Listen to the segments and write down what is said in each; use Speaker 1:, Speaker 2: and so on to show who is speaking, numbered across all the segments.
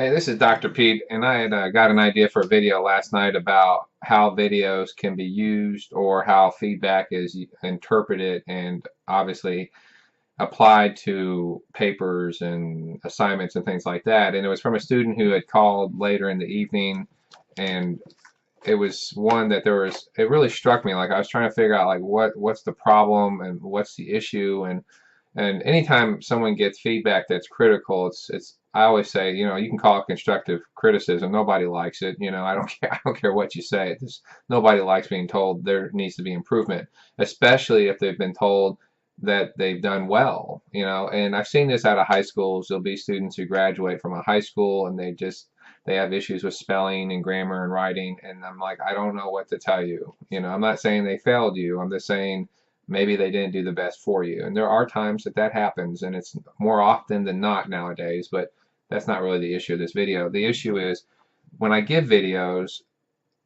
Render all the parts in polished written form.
Speaker 1: Hey, this is Dr. Pete, and I had got an idea for a video last night about how videos can be used or how feedback is interpreted and obviously applied to papers and assignments and things like that. And it was from a student who had called later in the evening, and it was one that it really struck me. Like I was trying to figure out like what's the problem and what's the issue, and anytime someone gets feedback that's critical, it's I always say, you can call it constructive criticism. Nobody likes it. I don't care. I don't care what you say. Nobody likes being told there needs to be improvement, especially if they've been told that they've done well. And I've seen this out of high schools. There'll be students who graduate from a high school and they have issues with spelling and grammar and writing, and I'm like, I don't know what to tell you. I'm not saying they failed you. I'm just saying maybe they didn't do the best for you. And there are times that happens, and it's more often than not nowadays, but that's not really the issue of this video. The issue is when I give videos,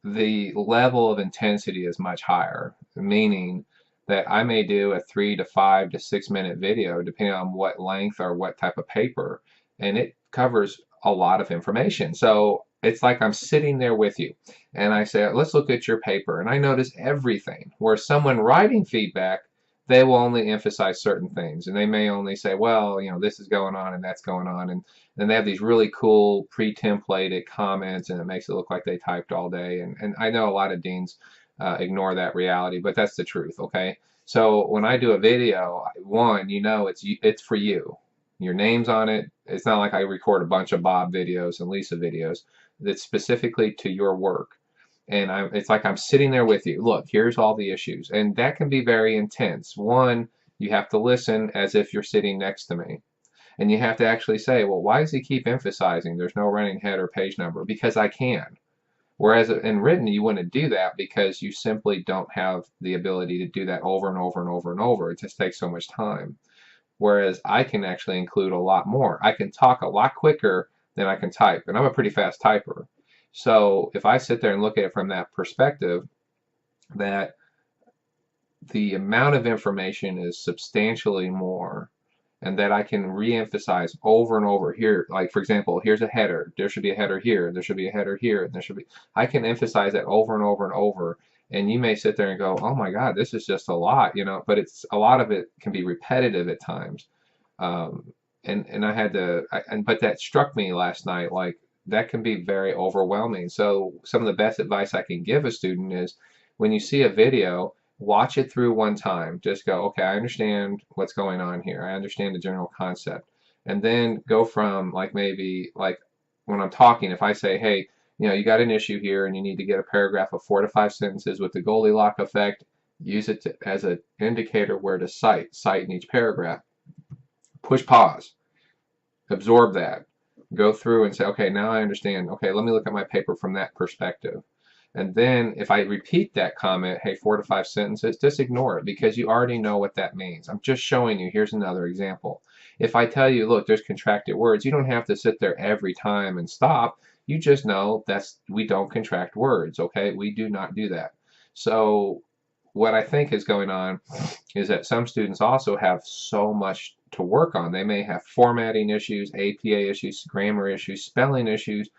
Speaker 1: the level of intensity is much higher, meaning that I may do a 3 to 5 to 6 minute video depending on what length or what type of paper, and it covers a lot of information. So it's like I'm sitting there with you and I say, let's look at your paper, and I notice everything. Where someone writing feedback, they will only emphasize certain things, and they may only say, well, this is going on and that's going on, and then they have these really cool pre-templated comments, and it makes it look like they typed all day. And I know a lot of deans ignore that reality, but that's the truth, okay? So when I do a video, one, it's for you. Your name's on it. It's not like I record a bunch of Bob videos and Lisa videos. It's specifically to your work. And it's like I'm sitting there with you. Look, here's all the issues. And that can be very intense. One, you have to listen as if you're sitting next to me. And you have to actually say, well, why does he keep emphasizing there's no running head or page number? Because I can. Whereas in written, you wouldn't do that because you simply don't have the ability to do that over and over and over and over. It just takes so much time. Whereas I can actually include a lot more. I can talk a lot quicker than I can type, and I'm a pretty fast typer. So if I sit there and look at it from that perspective, that the amount of information is substantially more, and that I can re-emphasize over and over here. Like, for example, here's a header. There should be a header here. There should be a header here. And there should be. I can emphasize that over and over and over. And you may sit there and go, "Oh my God, this is just a lot," But it's a lot of it can be repetitive at times. And I had to. But that struck me last night. Like that can be very overwhelming. So some of the best advice I can give a student is when you see a video, watch it through one time. Just go, okay, I understand what's going on here. I understand the general concept. And then go from like maybe like when I'm talking, if I say, hey, you got an issue here and you need to get a paragraph of 4 to 5 sentences with the Goldilocks effect, use it as an indicator where to cite in each paragraph. Push pause, absorb that, go through and say, okay, now I understand. Okay, let me look at my paper from that perspective. And then if I repeat that comment, hey, 4 to 5 sentences, just ignore it because you already know what that means. I'm just showing you. Here's another example. If I tell you, look, there's contracted words, you don't have to sit there every time and stop. You just know we don't contract words, okay? We do not do that. So what I think is going on is that some students also have so much to work on. They may have formatting issues, APA issues, grammar issues, spelling issues,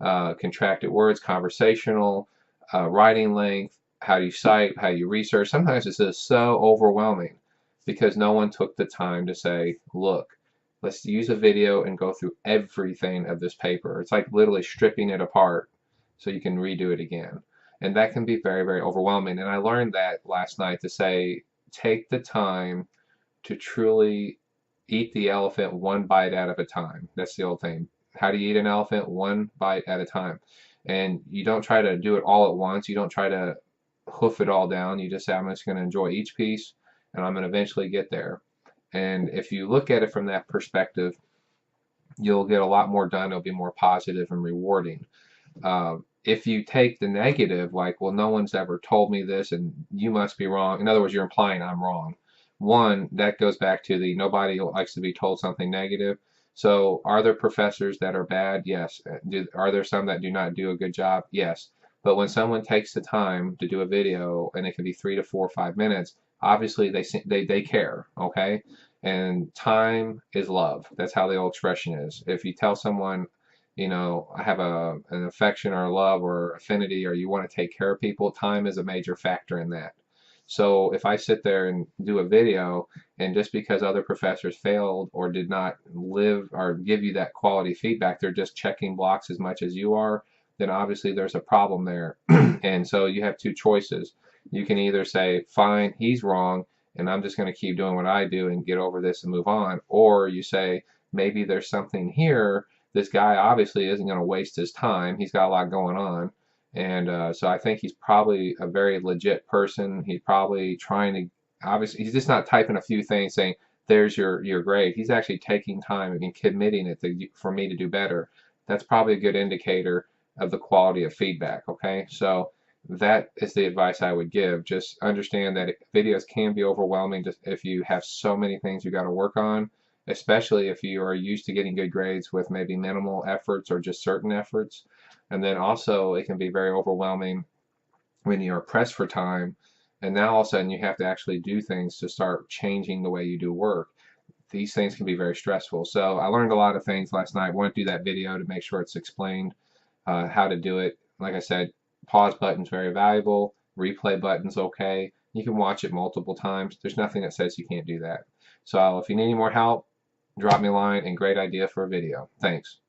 Speaker 1: contracted words, conversational, writing length, how you cite, how you research. Sometimes it's just so overwhelming because no one took the time to say, look, let's use a video and go through everything of this paper. It's like literally stripping it apart so you can redo it again. And that can be very, very overwhelming. And I learned that last night to say, take the time to truly eat the elephant one bite out of a time. That's the old thing. How do you eat an elephant? One bite at a time. And you don't try to do it all at once. You don't try to hoof it all down. You just say, I'm just going to enjoy each piece and I'm going to eventually get there. And if you look at it from that perspective, you'll get a lot more done. It'll be more positive and rewarding. If you take the negative, like, well, no one's ever told me this and you must be wrong. In other words, you're implying I'm wrong. One, that goes back to the nobody likes to be told something negative. So are there professors that are bad? Yes. Are there some that do not do a good job? Yes. But when someone takes the time to do a video, and it can be 3 to 4 or 5 minutes, obviously they care, okay? And time is love. That's how the old expression is. If you tell someone, I have an affection or love or affinity, or you want to take care of people, time is a major factor in that. So if I sit there and do a video, and just because other professors failed or did not live or give you that quality feedback, they're just checking blocks as much as you are, then obviously there's a problem there. And so you have two choices. You can either say, fine, he's wrong, and I'm just going to keep doing what I do and get over this and move on. Or you say, maybe there's something here. This guy obviously isn't going to waste his time. He's got a lot going on. And so I think he's probably a very legit person. He's probably trying to, obviously, he's just not typing a few things saying, there's your grade. He's actually taking time and committing it for me to do better. That's probably a good indicator of the quality of feedback. Okay. So that is the advice I would give. Just understand that videos can be overwhelming just if you have so many things you got to work on, especially if you are used to getting good grades with maybe minimal efforts or just certain efforts. And then also it can be very overwhelming when you're pressed for time, and now all of a sudden you have to actually do things to start changing the way you do work. These things can be very stressful. So I learned a lot of things last night. I want to do that video to make sure it's explained how to do it. Like I said, pause button's very valuable. Replay button's okay. You can watch it multiple times. There's nothing that says you can't do that. So if you need any more help, drop me a line, and great idea for a video. Thanks.